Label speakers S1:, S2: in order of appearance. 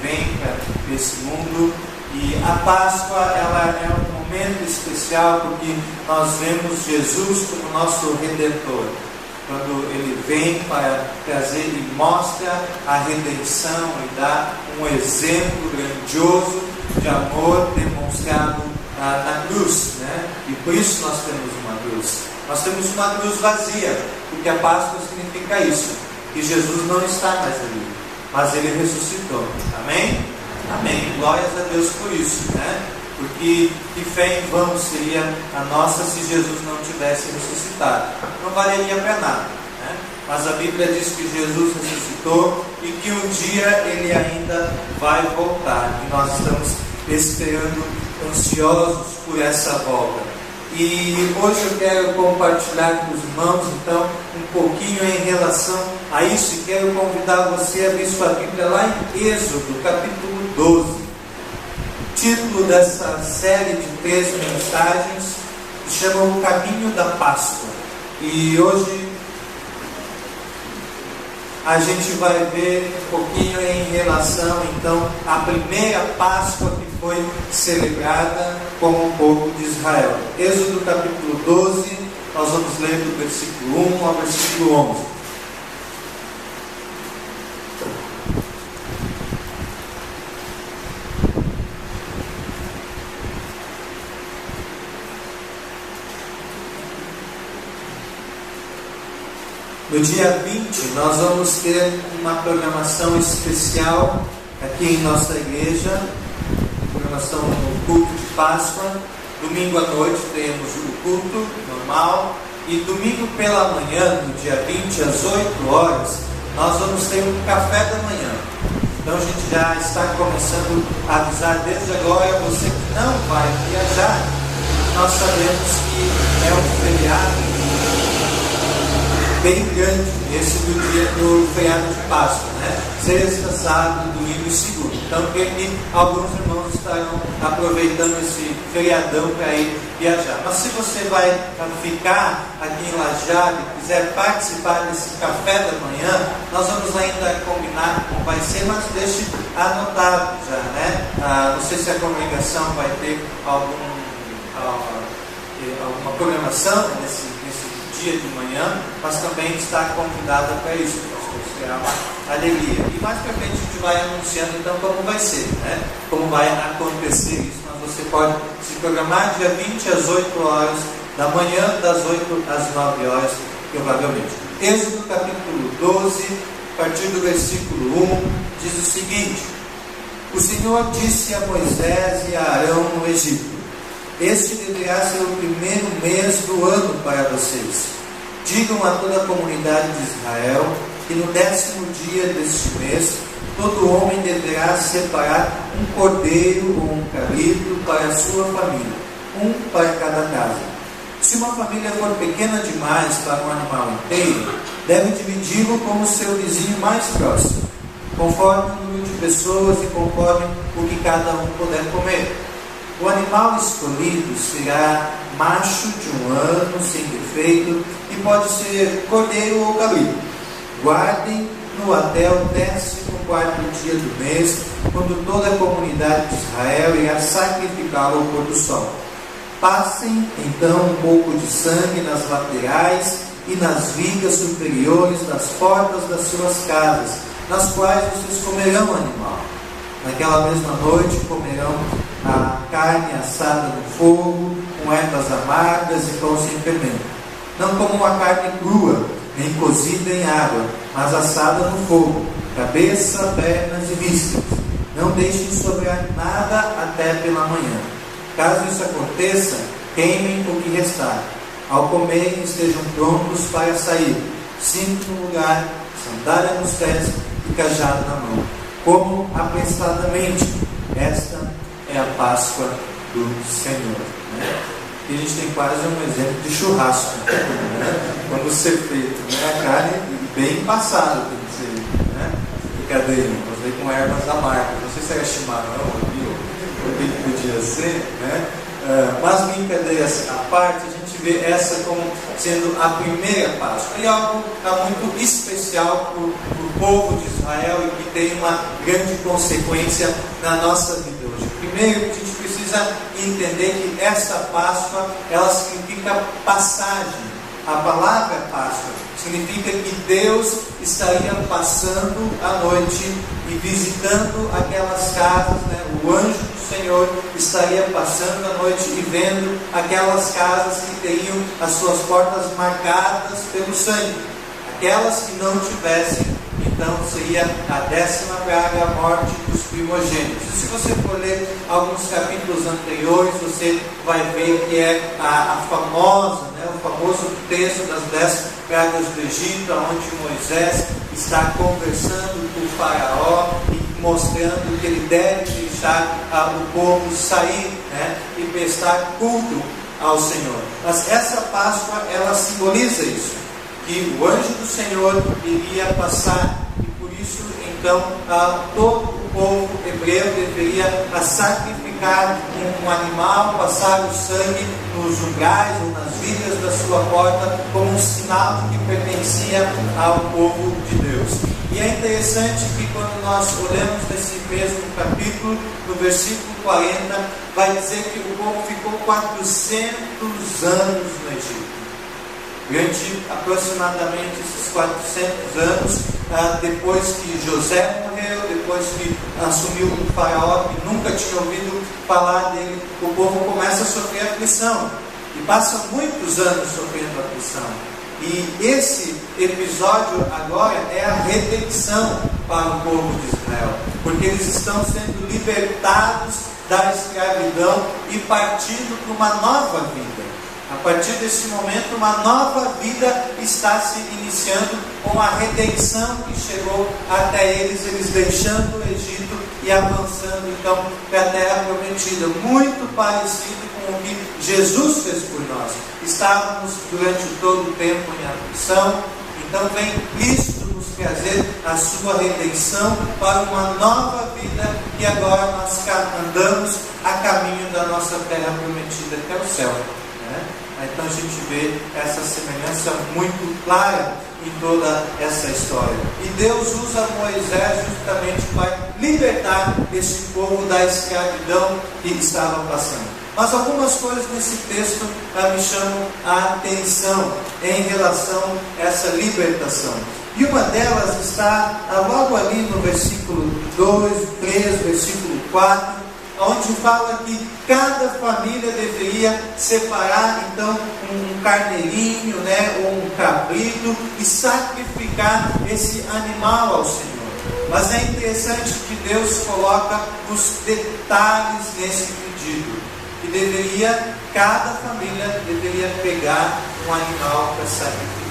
S1: vem para esse mundo. E a Páscoa, ela é um momento especial porque nós vemos Jesus como nosso Redentor. Quando Ele vem para trazer e mostra a redenção e dá um exemplo grandioso de amor demonstrado na cruz, né? E por isso nós temos uma cruz. Nós temos uma cruz vazia, porque a Páscoa significa isso, que Jesus não está mais ali, mas Ele ressuscitou. Amém? Amém. Glórias a Deus por isso, né? Porque que fé em vão seria a nossa se Jesus não tivesse ressuscitado. Não valeria para nada, né? Mas a Bíblia diz que Jesus ressuscitou e que um dia Ele ainda vai voltar. E nós estamos esperando, ansiosos por essa volta. E hoje eu quero compartilhar com os irmãos, então, um pouquinho em relação a isso. E quero convidar você a abrir sua Bíblia lá em Êxodo, capítulo 12. O título dessa série de 3 mensagens se chama O Caminho da Páscoa. E hoje a gente vai ver um pouquinho em relação, então, à primeira Páscoa que foi celebrada com o povo de Israel. Êxodo capítulo 12, nós vamos ler do versículo 1 ao versículo 11. No dia 20, nós vamos ter uma programação especial aqui em nossa igreja, programação no culto de Páscoa. Domingo à noite teremos o culto normal e domingo pela manhã, no dia 20, às 8 horas, nós vamos ter um café da manhã. Então a gente já está começando a avisar desde agora, você que não vai viajar, nós sabemos que é um feriado bem grande, esse do feriado de Páscoa, né? Sexta, sábado, domingo e segunda. Então, alguns irmãos estarão aproveitando esse feriadão para ir viajar. Mas se você vai ficar aqui em Lajeado e quiser participar desse café da manhã, nós vamos ainda combinar como vai ser, mas deixe anotado já, né? Não sei se a congregação vai ter alguma programação nesse dia de manhã, mas também está convidada para isso, será uma alegria. E mais para frente a gente vai anunciando então como vai ser, né? Como vai acontecer isso, mas você pode se programar dia 20 às 8 horas da manhã, das 8 às 9 horas, provavelmente. Êxodo capítulo 12, a partir do versículo 1, diz o seguinte: O Senhor disse a Moisés e a Arão no Egito: Este deverá ser o primeiro mês do ano para vocês. Digam a toda a comunidade de Israel que no 10º dia deste mês, todo homem deverá separar um cordeiro ou um cabrito para a sua família, um para cada casa. Se uma família for pequena demais para um animal inteiro, deve dividi-lo com o seu vizinho mais próximo, conforme o número de pessoas e conforme o que cada um puder comer. O animal escolhido será macho de 1 ano, sem defeito, e pode ser cordeiro ou cabrito. Guardem no até o 14º dia do mês, quando toda a comunidade de Israel irá sacrificá-lo ao pôr do sol. Passem então um pouco de sangue nas laterais e nas vigas superiores das portas das suas casas, nas quais vocês comerão o animal. Naquela mesma noite comerão a carne assada no fogo, com ervas amargas e pão sem fermento. Não comam a carne crua, nem cozida em água, mas assada no fogo, cabeça, pernas e vísceras. Não deixem sobrar nada até pela manhã. Caso isso aconteça, queimem o que restar. Ao comerem, estejam prontos para sair. Cinto no lugar, sandália nos pés e cajado na mão. Comam apressadamente. Esta é a Páscoa do Senhor, né? E a gente tem quase um exemplo de churrasco, né? Quando ser feito, né? A carne bem passada tem que ser, né? Brincadeira, mas veio com ervas amargas. Não sei se era chimarrão ou o que podia ser, né? Mas brincadeiras à parte, a gente vê essa como sendo a primeira Páscoa, e algo muito especial para o povo de Israel e que tem uma grande consequência na nossa vida hoje. Primeiro, a gente precisa entender que essa Páscoa, ela significa passagem. A palavra Páscoa significa que Deus estaria passando a noite e visitando aquelas casas, né? O anjo do Senhor estaria passando a noite e vendo aquelas casas que teriam as suas portas marcadas pelo sangue. Aquelas que não tivessem, então seria a 10ª praga, a morte dos primogênitos. E se você for ler alguns capítulos anteriores, você vai ver que é a famosa, o famoso texto das 10 pragas do Egito, onde Moisés está conversando com o faraó e mostrando que ele deve deixar o povo sair, e prestar culto ao Senhor. Mas essa Páscoa, ela simboliza isso, que o anjo do Senhor iria passar, e por isso então todo o povo hebreu deveria sacrificar um animal, passar o sangue nos umbrais ou nas vigas da sua porta como um sinal de que pertencia ao povo de Deus. E é interessante que quando nós olhamos nesse mesmo capítulo, no versículo 40, vai dizer que o povo ficou 400 anos no Egito. Durante aproximadamente esses 400 anos, depois que José morreu, depois que assumiu um faraó que nunca tinha ouvido falar dele, o povo começa a sofrer aflição. E passa muitos anos sofrendo aflição. E esse episódio agora é a redenção para o povo de Israel, porque eles estão sendo libertados da escravidão e partindo para uma nova vida. A partir desse momento, uma nova vida está se iniciando com a redenção que chegou até eles deixando o Egito e avançando então para a terra prometida, muito parecido com o que Jesus fez por nós. Estávamos durante todo o tempo em aflição, então vem Cristo nos trazer a sua redenção para uma nova vida, e agora nós andamos a caminho da nossa terra prometida, que é o céu. Então a gente vê essa semelhança muito clara em toda essa história. E Deus usa Moisés justamente para libertar esse povo da escravidão que estava passando. Mas algumas coisas nesse texto me chamam a atenção em relação a essa libertação. E uma delas está logo ali no versículo 2, 3, versículo 4, onde fala que cada família deveria separar então um carneirinho, ou um cabrito, e sacrificar esse animal ao Senhor. Mas é interessante que Deus coloca os detalhes nesse pedido, que cada família deveria pegar um animal para sacrificar.